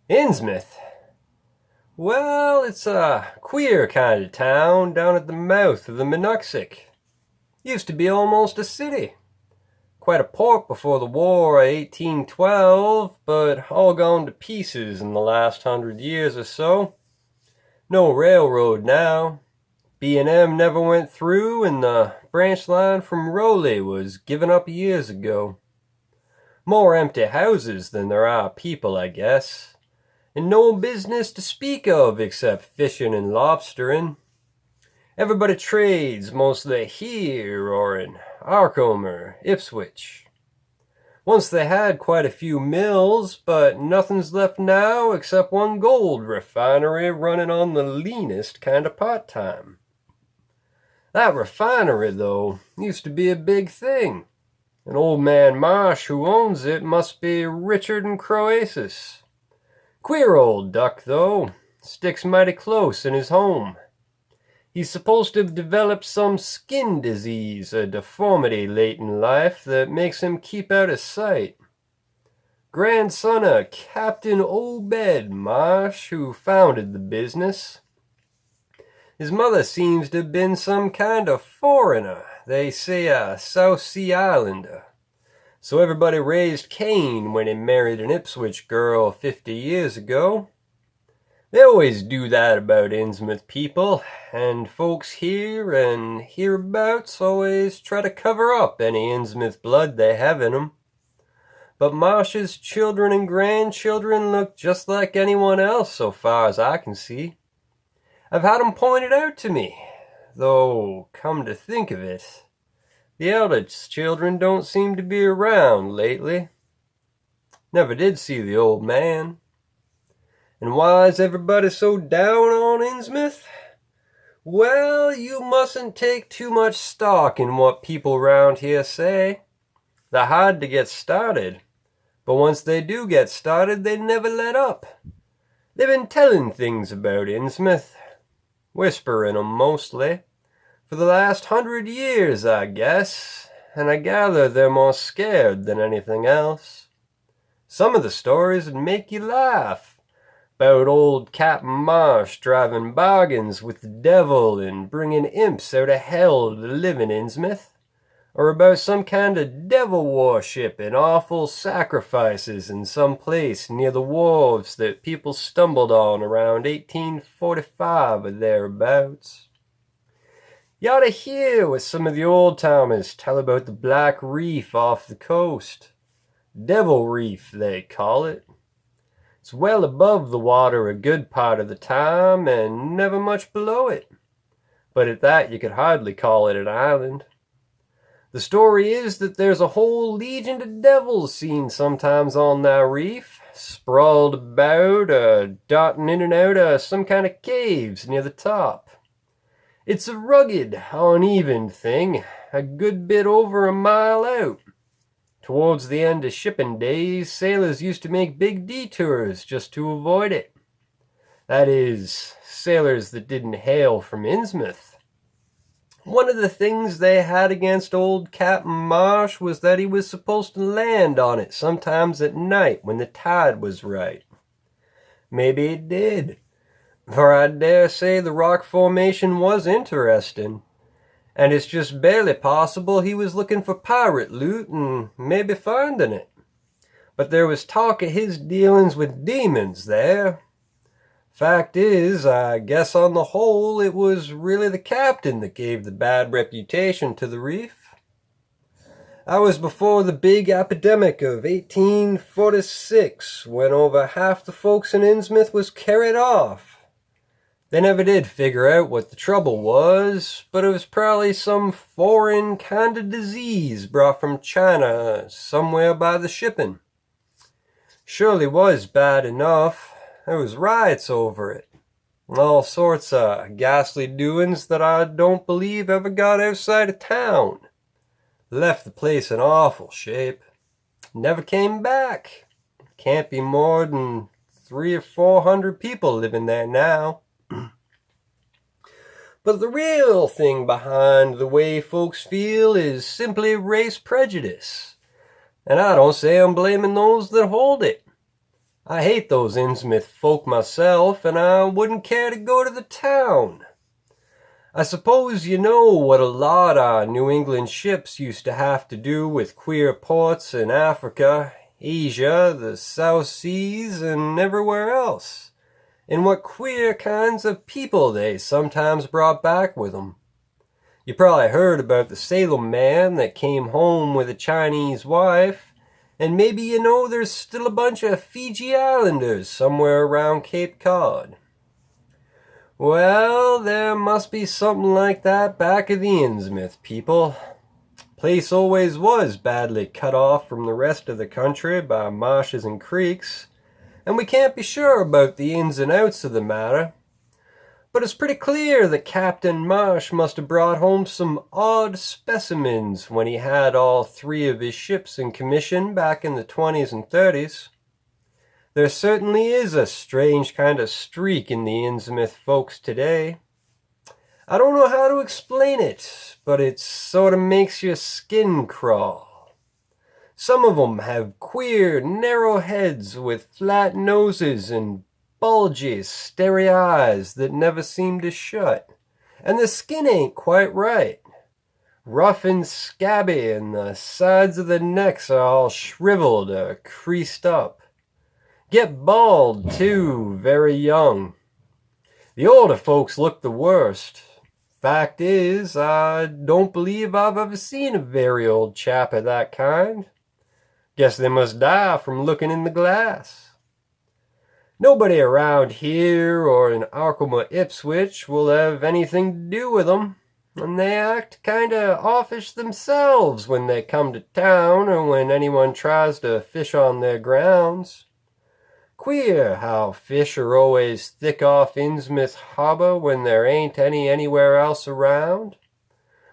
Innsmouth? Well, it's a queer kind of town down at the mouth of the Minnoxic. Used to be almost a city. Quite a port before the war of 1812, but all gone to pieces in the last 100 years or so. No railroad now. B&M never went through, and the branch line from Rowley was given up years ago. More empty houses than there are people, I guess. And no business to speak of except fishing and lobstering. Everybody trades mostly here or in Arkham or Ipswich. Once they had quite a few mills, but nothing's left now except one gold refinery running on the leanest kind of part-time. That refinery, though, used to be a big thing. And old man Marsh, who owns it, must be Richard and Croesus. Queer old duck, though. Sticks mighty close in his home. He's supposed to have developed some skin disease, a deformity late in life that makes him keep out of sight. Grandson of Captain Obed Marsh, who founded the business. His mother seems to have been some kind of foreigner. They say a South Sea Islander. So everybody raised Cain when he married an Ipswich girl 50 years ago. They always do that about Innsmouth people, and folks here and hereabouts always try to cover up any Innsmouth blood they have in 'em. But Marsh's children and grandchildren look just like anyone else so far as I can see. I've had 'em pointed out to me, though, come to think of it, the eldest children don't seem to be around lately. Never did see the old man. And why is everybody so down on Innsmouth? Well, you mustn't take too much stock in what people round here say. They're hard to get started, but once they do get started, they never let up. They've been telling things about Innsmouth, whispering 'em mostly, for the last 100 years, I guess, and I gather they're more scared than anything else. Some of the stories would make you laugh. About old Captain Marsh driving bargains with the devil and bringing imps out of hell to live in Innsmouth. Or about some kind of devil worship and awful sacrifices in some place near the wharves that people stumbled on around 1845 or thereabouts. You ought to hear what some of the old-timers tell about the Black Reef off the coast. Devil Reef, they call it. It's well above the water a good part of the time, and never much below it. But at that you could hardly call it an island. The story is that there's a whole legion of devils seen sometimes on that reef, sprawled about, dotting in and out of some kind of caves near the top. It's a rugged, uneven thing, a good bit over a mile out. Towards the end of shipping days, sailors used to make big detours just to avoid it. That is, sailors that didn't hail from Innsmouth. One of the things they had against old Captain Marsh was that he was supposed to land on it sometimes at night when the tide was right. Maybe it did, for I dare say the rock formation was interesting. And it's just barely possible he was looking for pirate loot and maybe finding it. But there was talk of his dealings with demons there. Fact is, I guess on the whole it was really the captain that gave the bad reputation to the reef. I was before the big epidemic of 1846, when over half the folks in Innsmouth was carried off. They never did figure out what the trouble was, but it was probably some foreign kind of disease brought from China somewhere by the shipping. Surely was bad enough. There was riots over it. All sorts of ghastly doings that I don't believe ever got outside of town. Left the place in awful shape. Never came back. Can't be more than 300 or 400 people living there now. But the real thing behind the way folks feel is simply race prejudice. And I don't say I'm blaming those that hold it. I hate those Innsmouth folk myself, and I wouldn't care to go to the town. I suppose you know what a lot of New England ships used to have to do with queer ports in Africa, Asia, the South Seas, and everywhere else, and what queer kinds of people they sometimes brought back with them. You probably heard about the Salem man that came home with a Chinese wife, and maybe you know there's still a bunch of Fiji Islanders somewhere around Cape Cod. Well, there must be something like that back of the Innsmouth people. Place always was badly cut off from the rest of the country by marshes and creeks, and we can't be sure about the ins and outs of the matter. But it's pretty clear that Captain Marsh must have brought home some odd specimens when he had all 3 of his ships in commission back in the 20s and 30s. There certainly is a strange kind of streak in the Innsmouth folks today. I don't know how to explain it, but it sort of makes your skin crawl. Some of 'em have queer, narrow heads with flat noses and bulgy, starey eyes that never seem to shut, and the skin ain't quite right. Rough and scabby, and the sides of the necks are all shriveled or creased up. Get bald, too, very young. The older folks look the worst. Fact is, I don't believe I've ever seen a very old chap of that kind. Guess they must die from looking in the glass. Nobody around here or in Arkham or Ipswich will have anything to do with them, and they act kinda offish themselves when they come to town or when anyone tries to fish on their grounds. Queer how fish are always thick off Innsmouth Harbor when there ain't any anywhere else around.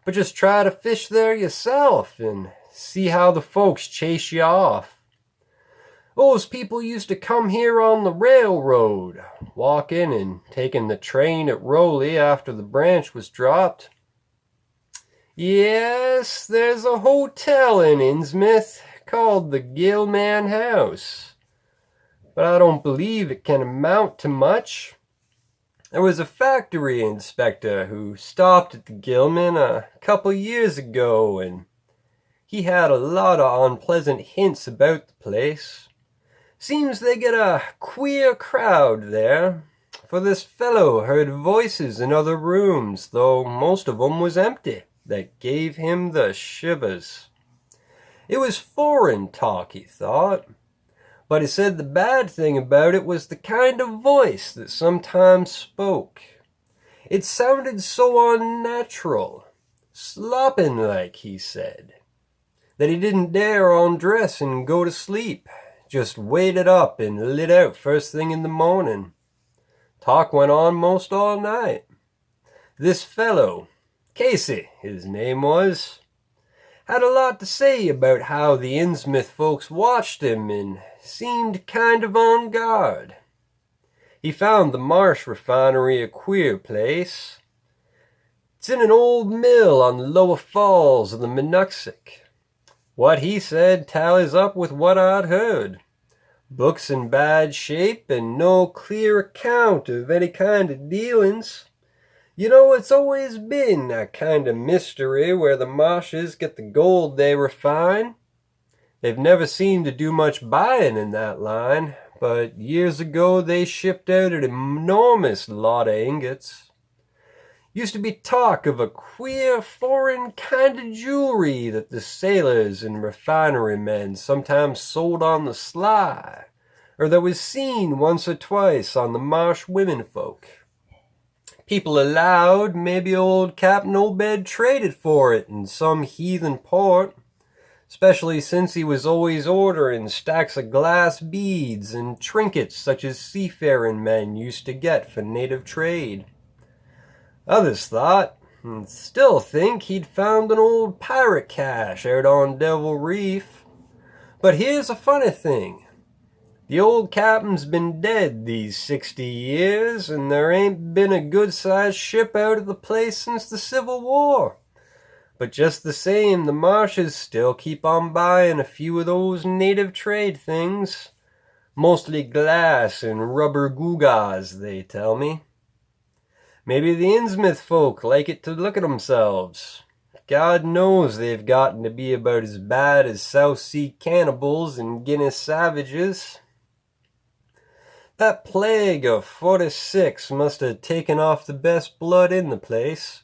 But just try to fish there yourself and see how the folks chase you off. Those people used to come here on the railroad, walking and taking the train at Rowley after the branch was dropped. Yes, there's a hotel in Innsmouth called the Gilman House, but I don't believe it can amount to much. There was a factory inspector who stopped at the Gilman a couple years ago, and he had a lot of unpleasant hints about the place. Seems they get a queer crowd there, for this fellow heard voices in other rooms, though most of 'em was empty, that gave him the shivers. It was foreign talk, he thought, but he said the bad thing about it was the kind of voice that sometimes spoke. It sounded so unnatural, slopping like, he said, that he didn't dare undress and go to sleep. Just waited up and lit out first thing in the morning. Talk went on most all night. This fellow, Casey his name was, had a lot to say about how the Innsmouth folks watched him and seemed kind of on guard. He found the Marsh refinery a queer place. It's in an old mill on the lower falls of the Minnoxic. What he said tallies up with what I'd heard. Books in bad shape and no clear account of any kind of dealings. You know, it's always been a kind of mystery where the Marshes get the gold they refine. They've never seemed to do much buying in that line, but years ago they shipped out an enormous lot of ingots. Used to be talk of a queer foreign kind of jewelry that the sailors and refinery men sometimes sold on the sly, or that was seen once or twice on the Marsh womenfolk. People allowed maybe old Captain Obed traded for it in some heathen port, especially since he was always ordering stacks of glass beads and trinkets such as seafaring men used to get for native trade. Others thought, and still think, he'd found an old pirate cache out on Devil Reef. But here's a funny thing. The old captain's been dead these 60 years, and there ain't been a good-sized ship out of the place since the Civil War. But just the same, the Marshes still keep on buying a few of those native trade things. Mostly glass and rubber gewgaws, they tell me. Maybe the Innsmouth folk like it to look at themselves. God knows they've gotten to be about as bad as South Sea cannibals and Guinness savages. That plague of '46 must have taken off the best blood in the place.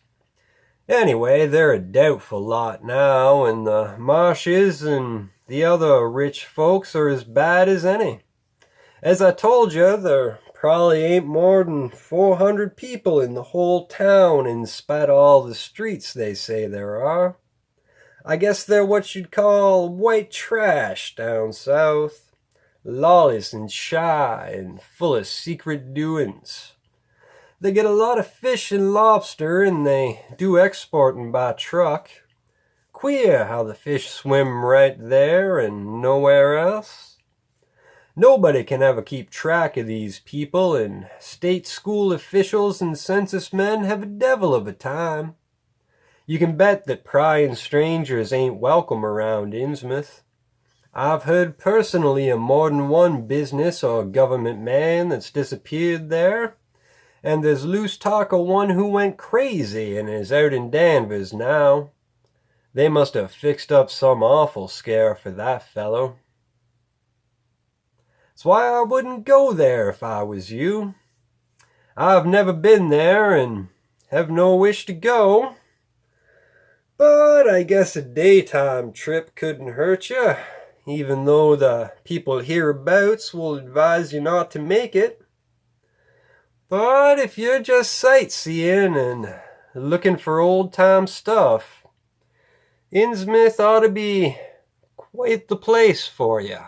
Anyway, they're a doubtful lot now, and the Marshes and the other rich folks are as bad as any. As I told you, there probably ain't more than 400 people in the whole town in spite of all the streets they say there are. I guess they're what you'd call white trash down south. Lawless and shy and full of secret doings. They get a lot of fish and lobster, and they do exporting by truck. Queer how the fish swim right there and nowhere else. Nobody can ever keep track of these people, and state school officials and census men have a devil of a time. You can bet that prying strangers ain't welcome around Innsmouth. I've heard personally of more than one business or government man that's disappeared there, and there's loose talk of one who went crazy and is out in Danvers now. They must have fixed up some awful scare for that fellow. That's why I wouldn't go there if I was you. I've never been there and have no wish to go. But I guess a daytime trip couldn't hurt you, even though the people hereabouts will advise you not to make it. But if you're just sightseeing and looking for old-time stuff, Innsmouth ought to be quite the place for you.